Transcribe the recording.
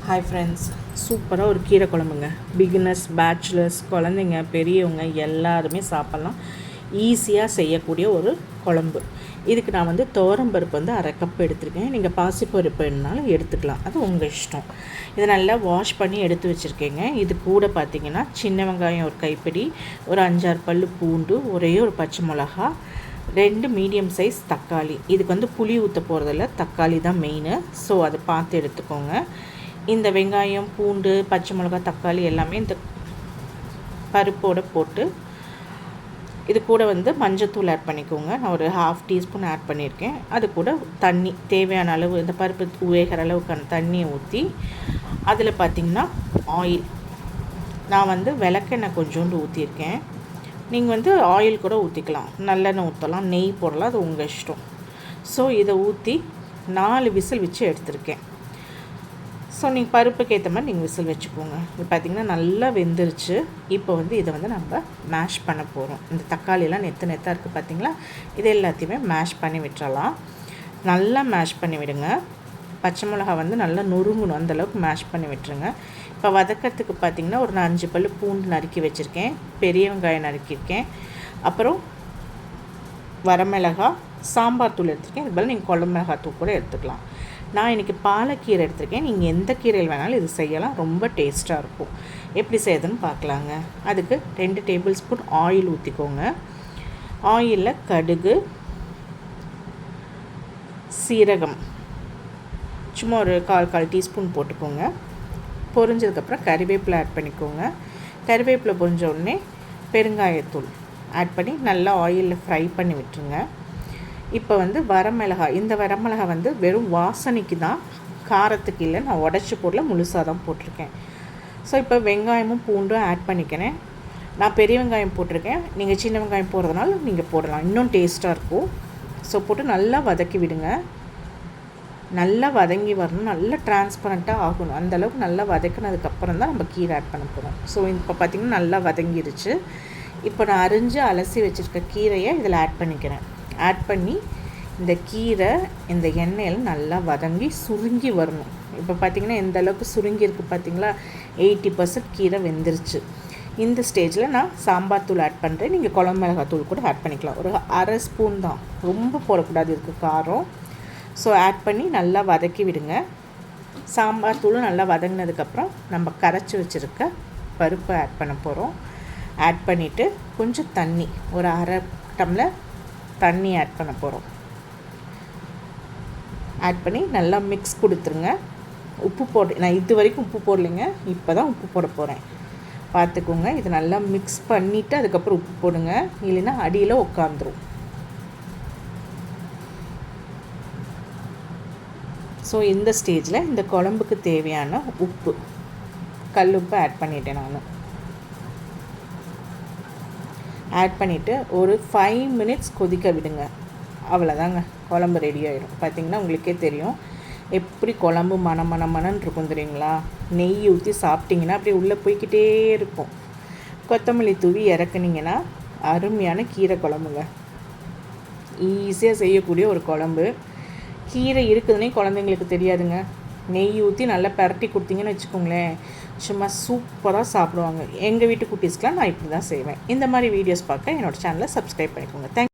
Hi friends, சூப்பராக ஒரு கீரை குழம்புங்க. பிகினர்ஸ், பேச்சுலர்ஸ், குழந்தைங்க, பெரியவங்க எல்லாருமே சாப்பிட்லாம். ஈஸியாக செய்யக்கூடிய ஒரு குழம்பு. இதுக்கு நான் துவரம்பருப்பு 1/2 கப் எடுத்துருக்கேன். நீங்கள் பாசிப்பருப்பு வேணுனாலும் எடுத்துக்கலாம், அது உங்கள் இஷ்டம். இதை நல்லா வாஷ் பண்ணி எடுத்து வச்சுருக்கேங்க. இது கூட பார்த்திங்கன்னா சின்ன வெங்காயம் ஒரு கைப்பிடி, ஒரு 5-6 பல் பூண்டு, ஒரே ஒரு பச்சை மிளகா, 2 மீடியம் சைஸ் தக்காளி. இதுக்கு புளி ஊற்ற போகிறதில்ல, தக்காளி தான் மெயின். ஸோ அதை பார்த்து எடுத்துக்கோங்க. இந்த வெங்காயம், பூண்டு, பச்சை மிளகாய், தக்காளி எல்லாமே இந்த பருப்போடு போட்டு இது கூட மஞ்சத்தூள் ஆட் பண்ணிக்கோங்க. நான் ஒரு 1/2 டீஸ்பூன் ஆட் பண்ணியிருக்கேன். அது கூட தண்ணி தேவையான அளவு, இந்த பருப்பு வேகிற அளவுக்கான தண்ணியை ஊற்றி அதில் பார்த்திங்கன்னா ஆயில், நான் விளக்கெண்ணெய் கொஞ்சோண்டு ஊற்றியிருக்கேன். நீங்கள் ஆயில் கூட ஊற்றிக்கலாம், நல்லெண்ணெய் ஊற்றலாம், நெய் போடலாம், அது உங்கள் இஷ்டம். ஸோ இதை ஊற்றி 4 விசில் வச்சு எடுத்திருக்கேன். ஸோ நீங்கள் பருப்புக்கு ஏற்ற மாதிரி நீங்கள் விசில் வச்சுக்கோங்க. இப்போ பார்த்திங்கன்னா நல்லா வெந்துருச்சு. இப்போ இதை நம்ம மேஷ் பண்ண போகிறோம். இந்த தக்காளியெல்லாம் நெத்தாக இருக்குது பார்த்திங்களா, இது எல்லாத்தையுமே மேஷ் பண்ணி விட்டுறலாம். நல்லா மேஷ் பண்ணி விடுங்க. பச்சை மிளகா நல்லா நொறுங்கணும், அந்தளவுக்கு மேஷ் பண்ணி விட்டுருங்க. இப்போ வதக்கிறதுக்கு பார்த்திங்கன்னா ஒரு 5 பல் பூண்டு நறுக்கி வச்சுருக்கேன், பெரிய வெங்காயம் நறுக்கியிருக்கேன், அப்புறம் வரமிளகா, சாம்பார் தூள் எடுத்துருக்கேன். இது போல் நீங்கள் குழம்பு மிளகாய் தூள் கூட எடுத்துக்கலாம். நான் இன்றைக்கி பாலக்கீரை எடுத்திருக்கேன். நீங்கள் எந்த கீரையில் வேணாலும் இது செய்யலாம், ரொம்ப டேஸ்ட்டாக இருக்கும். எப்படி செய்யுதுன்னு பார்க்கலாங்க. அதுக்கு 2 டேபிள் ஸ்பூன் ஆயில் ஊற்றிக்கோங்க. ஆயிலில் கடுகு, சீரகம் சும்மா ஒரு 1/4 டீஸ்பூன் போட்டுக்கோங்க. பொரிஞ்சதுக்கப்புறம் கறிவேப்பிலை ஆட் பண்ணிக்கோங்க. கறிவேப்பிலை பொரிஞ்ச உடனே பெருங்காயத்தூள் ஆட் பண்ணி நல்லா ஆயிலில் ஃப்ரை பண்ணி விட்டுருங்க. இப்போ வரமிளகாய், இந்த வரமிளகாய் வெறும் வாசனைக்கு தான், காரத்துக்கு இல்லை. நான் உடச்சி போடல, முழுசாக தான் போட்டிருக்கேன். ஸோ இப்போ வெங்காயமும் பூண்டும் ஆட் பண்ணிக்கிறேன். நான் பெரிய வெங்காயம் போட்டிருக்கேன், நீங்கள் சின்ன வெங்காயம் போடுறதுனால நீங்கள் போடலாம், இன்னும் டேஸ்ட்டாக இருக்கும். ஸோ போட்டு நல்லா வதக்கி விடுங்க. நல்லா வதங்கி வரணும், நல்லா டிரான்ஸ்பரண்ட்டாக ஆகணும். அந்தளவுக்கு நல்லா வதக்கினதுக்கப்புறம் தான் நம்ம கீரை ஆட் பண்ண போகிறோம். ஸோ இப்போ பார்த்திங்கன்னா நல்லா வதங்கிருச்சு. இப்போ நான் அரிஞ்சு அலசி வச்சுருக்க கீரையை இதில் ஆட் பண்ணிக்கிறேன். ஆட் பண்ணி இந்த கீரை இந்த எண்ணெயில் நல்லா வதங்கி சுருங்கி வரணும். இப்போ பார்த்திங்கன்னா எந்த அளவுக்கு சுருங்கி இருக்குது பார்த்திங்களா, 80% கீரை வெந்துருச்சு. இந்த ஸ்டேஜில் நான் சாம்பார் தூள் ஆட் பண்ணுறேன். நீங்கள் குழம்பு மிளகாய் தூள் கூட ஆட் பண்ணிக்கலாம். ஒரு 1/2 ஸ்பூன் தான், ரொம்ப போடக்கூடாது, இருக்குது காரம். ஸோ ஆட் பண்ணி நல்லா வதக்கி விடுங்க. சாம்பார் தூளும் நல்லா வதங்கினதுக்கப்புறம் நம்ம கரைச்சி வச்சுருக்க பருப்பை ஆட் பண்ண போகிறோம். ஆட் பண்ணிவிட்டு கொஞ்சம் தண்ணி, ஒரு 1/2 டம்ளர் தண்ணி ஆட் பண்ண போகிறோம். ஆட் பண்ணி நல்லா மிக்ஸ் கொடுத்துருங்க. உப்பு போட்டு, நான் இது வரைக்கும் உப்பு போடலைங்க, இப்போ தான் உப்பு போட போகிறேன், பார்த்துக்கோங்க. இது நல்லா மிக்ஸ் பண்ணிவிட்டு அதுக்கப்புறம் உப்பு போடுங்க, இல்லைன்னா அடியில் உட்காந்துரும். ஸோ இந்த ஸ்டேஜில் இந்த குழம்புக்கு தேவையான உப்பு, கல் உப்பு ஆட் பண்ணிட்டேன். நான் ஆட் பண்ணிவிட்டு ஒரு 5 மினிட்ஸ் கொதிக்க விடுங்க. அவ்வளோதாங்க, குழம்பு ரெடி ஆகிடும். பார்த்திங்கன்னா உங்களுக்கே தெரியும் எப்படி குழம்பு மணன்னு இருக்கும் தெரியுங்களா. நெய் ஊற்றி சாப்பிட்டிங்கன்னா அப்படியே உள்ளே போய்கிட்டே இருக்கும். கொத்தமல்லி தூவி இறக்குனிங்கன்னா அருமையான கீரை குழம்புங்க. ஈஸியாக செய்யக்கூடிய ஒரு குழம்பு. கீரை இருக்குதுன்னே குழந்தைங்களுக்கு தெரியாதுங்க. நெய் ஊற்றி நல்லா பரட்டி கொடுத்தீங்கன்னு வச்சுக்கோங்களேன், சும்மா சூப்பராக சாப்பிடுவாங்க. எங்கள் வீட்டு குட்டீஸ்க்கெலாம் நான் இப்படி தான் செய்வேன். இந்த மாதிரி வீடியோஸ் பார்க்க என்னோடய சேனலை சப்ஸ்கிரைப் பண்ணிக்கோங்க. தேங்க்யூ.